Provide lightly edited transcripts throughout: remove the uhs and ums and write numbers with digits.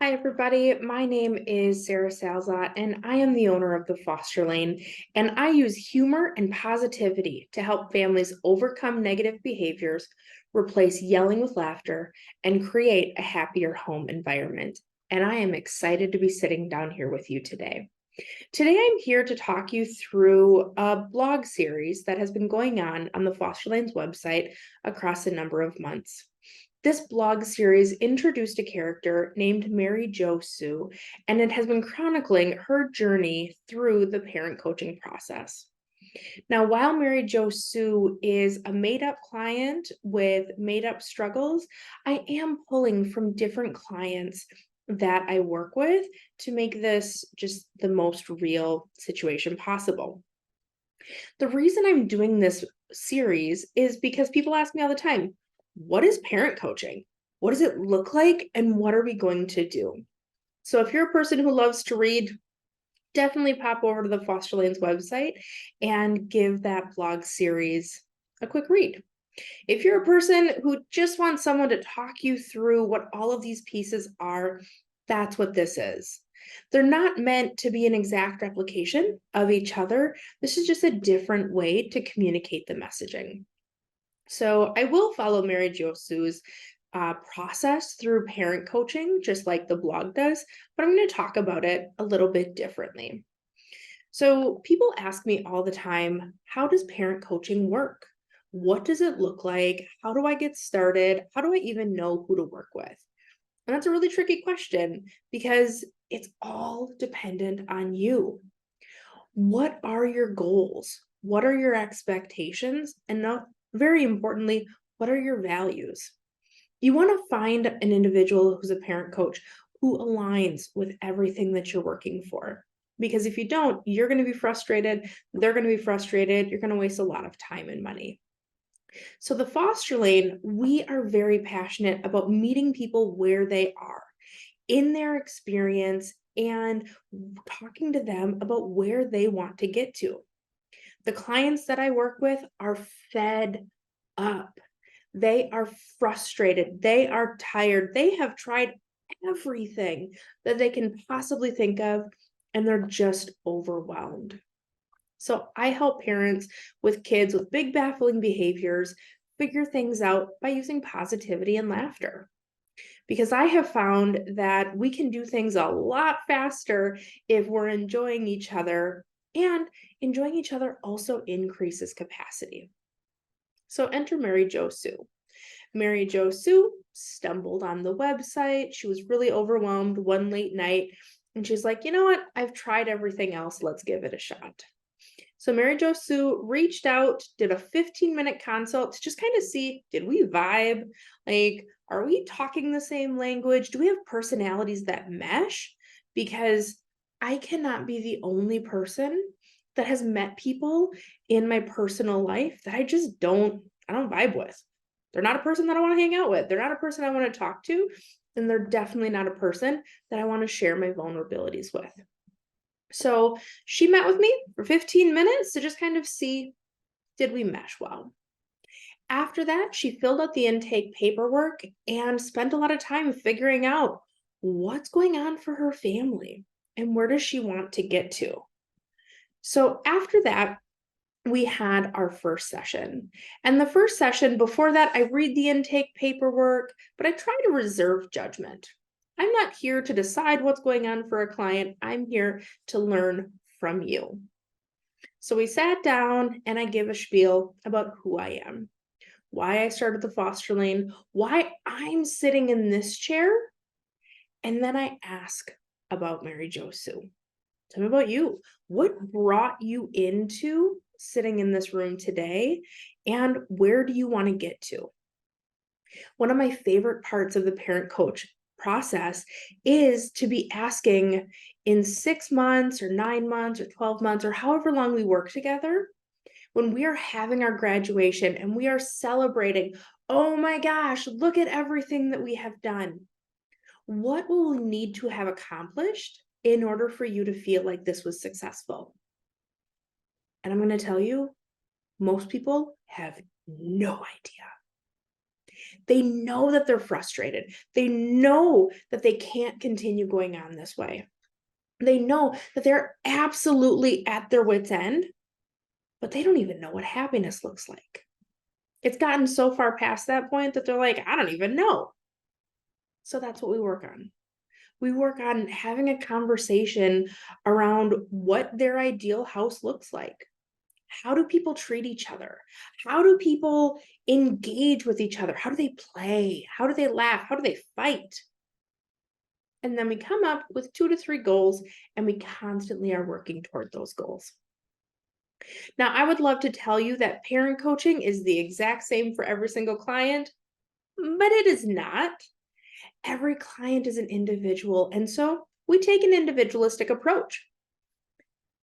Hi, everybody. My name is Sarah Salzot, and I am the owner of the Foster Lane. And I use humor and positivity to help families overcome negative behaviors, replace yelling with laughter, and create a happier home environment. And I am excited to be sitting down here with you today. Today, I'm here to talk you through a blog series that has been going on the Foster Lane's website across a number of months. This blog series introduced a character named Mary Jo Sue, and it has been chronicling her journey through the parent coaching process. Now, while Mary Jo Sue is a made up client with made up struggles, I am pulling from different clients that I work with to make this just the most real situation possible. The reason I'm doing this series is because people ask me all the time, what is parent coaching? What does it look like? And what are we going to do? So if you're a person who loves to read, definitely pop over to the Foster Lanes website and give that blog series a quick read. If you're a person who just wants someone to talk you through what all of these pieces are, that's what this is. They're not meant to be an exact replication of each other. This is just a different way to communicate the messaging. So I will follow Mary Jo Sue's process through parent coaching, just like the blog does, but I'm going to talk about it a little bit differently. So people ask me all the time, how does parent coaching work? What does it look like? How do I get started? How do I even know who to work with? And that's a really tricky question because it's all dependent on you. What are your goals? What are your expectations? And not very importantly, what are your values? You want to find an individual who's a parent coach who aligns with everything that you're working for. Because if you don't, you're going to be frustrated. They're going to be frustrated. You're going to waste a lot of time and money. So, the Foster Lane, we are very passionate about meeting people where they are in their experience and talking to them about where they want to get to. The clients that I work with are fed up. They are frustrated. They are tired. They have tried everything that they can possibly think of, and they're just overwhelmed. So I help parents with kids with big baffling behaviors figure things out by using positivity and laughter. Because I have found that we can do things a lot faster if we're enjoying each other, and enjoying each other also increases capacity. So enter Mary Jo Sue. Mary Jo Sue stumbled on the website. She was really overwhelmed one late night, and she's like, you know what? I've tried everything else. Let's give it a shot. So Mary Jo Sue reached out, did a 15-minute consult to just kind of see, did we vibe? Like, are we talking the same language? Do we have personalities that mesh? Because I cannot be the only person that has met people in my personal life that I don't vibe with. They're not a person that I want to hang out with. They're not a person I want to talk to. And they're definitely not a person that I want to share my vulnerabilities with. So she met with me for 15 minutes to just kind of see, did we mesh well? After that, she filled out the intake paperwork and spent a lot of time figuring out what's going on for her family and where does she want to get to. So after that, we had our first session. And the first session, before that, I read the intake paperwork, but I try to reserve judgment. I'm not here to decide what's going on for a client. I'm here to learn from you. So we sat down and I give a spiel about who I am, why I started the Foster Lane, why I'm sitting in this chair, and then I ask about Mary Jo Sue. Tell me about you. What brought you into sitting in this room today? And where do you want to get to? One of my favorite parts of the parent coach process is to be asking in 6 months or 9 months or 12 months or however long we work together, when we are having our graduation and we are celebrating, oh my gosh, look at everything that we have done. What will we need to have accomplished in order for you to feel like this was successful? And I'm going to tell you, most people have no idea. They know that they're frustrated. They know that they can't continue going on this way. They know that they're absolutely at their wits' end, but they don't even know what happiness looks like. It's gotten so far past that point that they're like, I don't even know. So that's what we work on. We work on having a conversation around what their ideal house looks like. How do people treat each other? How do people engage with each other? How do they play? How do they laugh? How do they fight? And then we come up with 2 to 3 goals, and we constantly are working toward those goals. Now, I would love to tell you that parent coaching is the exact same for every single client, but it is not. Every client is an individual, and so we take an individualistic approach.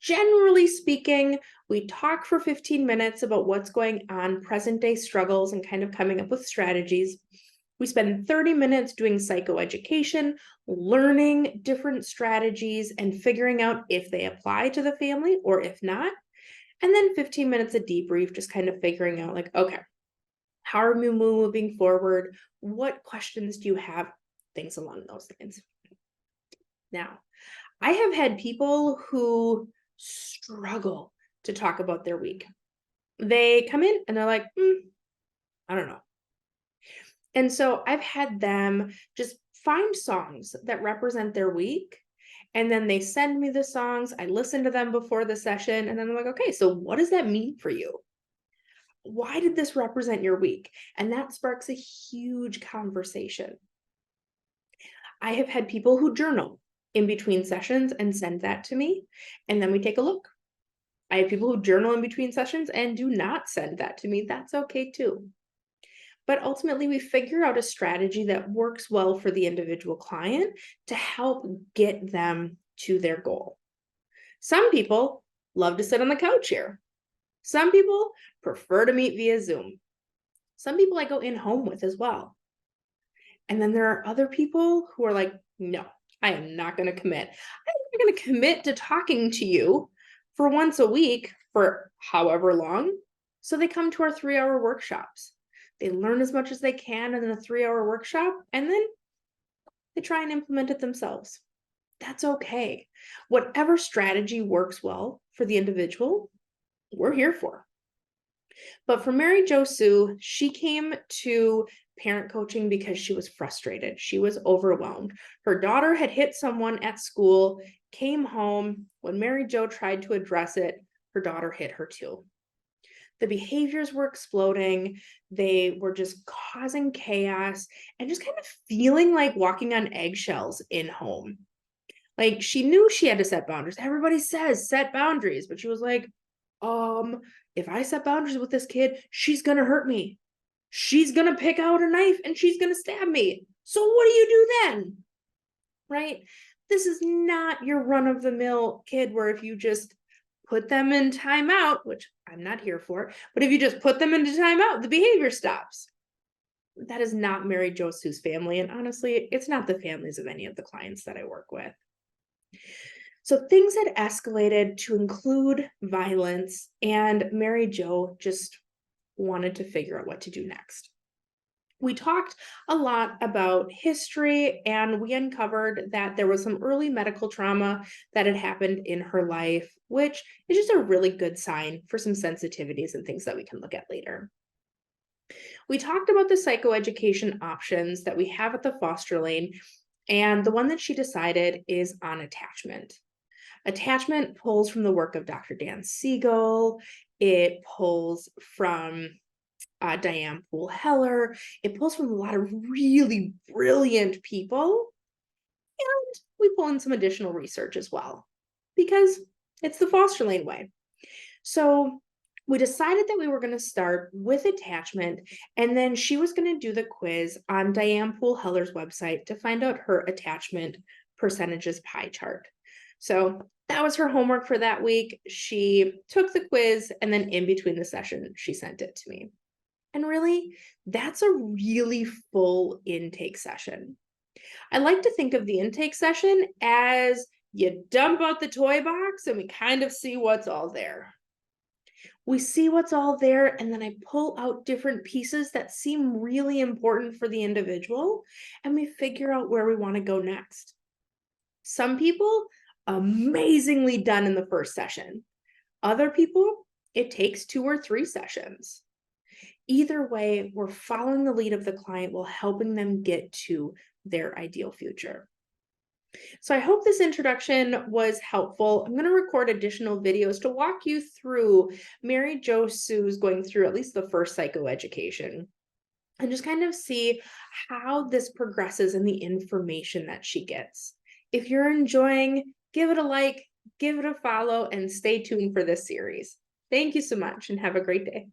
Generally speaking, we talk for 15 minutes about what's going on, present day struggles, and kind of coming up with strategies. We spend 30 minutes doing psychoeducation, learning different strategies, and figuring out if they apply to the family or if not. And then 15 minutes of debrief, just kind of figuring out, like, okay, how are we moving forward? What questions do you have? Things along those lines. Now, I have had people who struggle to talk about their week. They come in and they're like, I don't know. And so I've had them just find songs that represent their week. And then they send me the songs. I listen to them before the session. And then I'm like, okay, so what does that mean for you? Why did this represent your week? And that sparks a huge conversation. I have had people who journal in between sessions and send that to me. And then we take a look. I have people who journal in between sessions and do not send that to me. That's okay too. But ultimately, we figure out a strategy that works well for the individual client to help get them to their goal. Some people love to sit on the couch here. Some people prefer to meet via Zoom. Some people I go in home with as well. And then there are other people who are like, no, I am not going to commit. I'm not going to commit to talking to you for once a week for however long. So they come to our 3-hour workshops. They learn as much as they can in a 3-hour workshop, and then they try and implement it themselves. That's okay. Whatever strategy works well for the individual, we're here for. But for Mary Jo Sue, she came to parent coaching because she was frustrated. She was overwhelmed. Her daughter had hit someone at school, came home. When Mary Jo tried to address it, her daughter hit her too. The behaviors were exploding. They were just causing chaos and just kind of feeling like walking on eggshells in home. Like, she knew she had to set boundaries. Everybody says set boundaries, but she was like, if I set boundaries with this kid, she's gonna hurt me. She's gonna pick out a knife and she's gonna stab me. So what do you do then? Right? This is not your run-of-the-mill kid where if you just put them in timeout, which I'm not here for, but if you just put them into timeout, the behavior stops. That is not Mary Jo Sue's family. And honestly, it's not the families of any of the clients that I work with. So things had escalated to include violence, and Mary Jo just wanted to figure out what to do next. We talked a lot about history, and we uncovered that there was some early medical trauma that had happened in her life, which is just a really good sign for some sensitivities and things that we can look at later. We talked about the psychoeducation options that we have at the Foster Lane, and the one that she decided is on attachment. Attachment pulls from the work of Dr. Dan Siegel. It pulls from Diane Poole Heller. It pulls from a lot of really brilliant people. And we pull in some additional research as well, because it's the Foster Lane way. So we decided that we were going to start with attachment, and then she was going to do the quiz on Diane Poole Heller's website to find out her attachment percentages pie chart. So that was her homework for that week. She took the quiz, and then in between the session, she sent it to me. And really, that's a really full intake session. I like to think of the intake session as you dump out the toy box and we kind of see what's all there. We see what's all there, and then I pull out different pieces that seem really important for the individual, and we figure out where we want to go next. Some people, amazingly done in the first session. Other people, it takes 2 or 3 sessions. Either way, we're following the lead of the client while helping them get to their ideal future. So I hope this introduction was helpful. I'm going to record additional videos to walk you through Mary Jo Sue's going through at least the first psychoeducation and just kind of see how this progresses and the information that she gets. If you're enjoying, give it a like, give it a follow, and stay tuned for this series. Thank you so much and have a great day.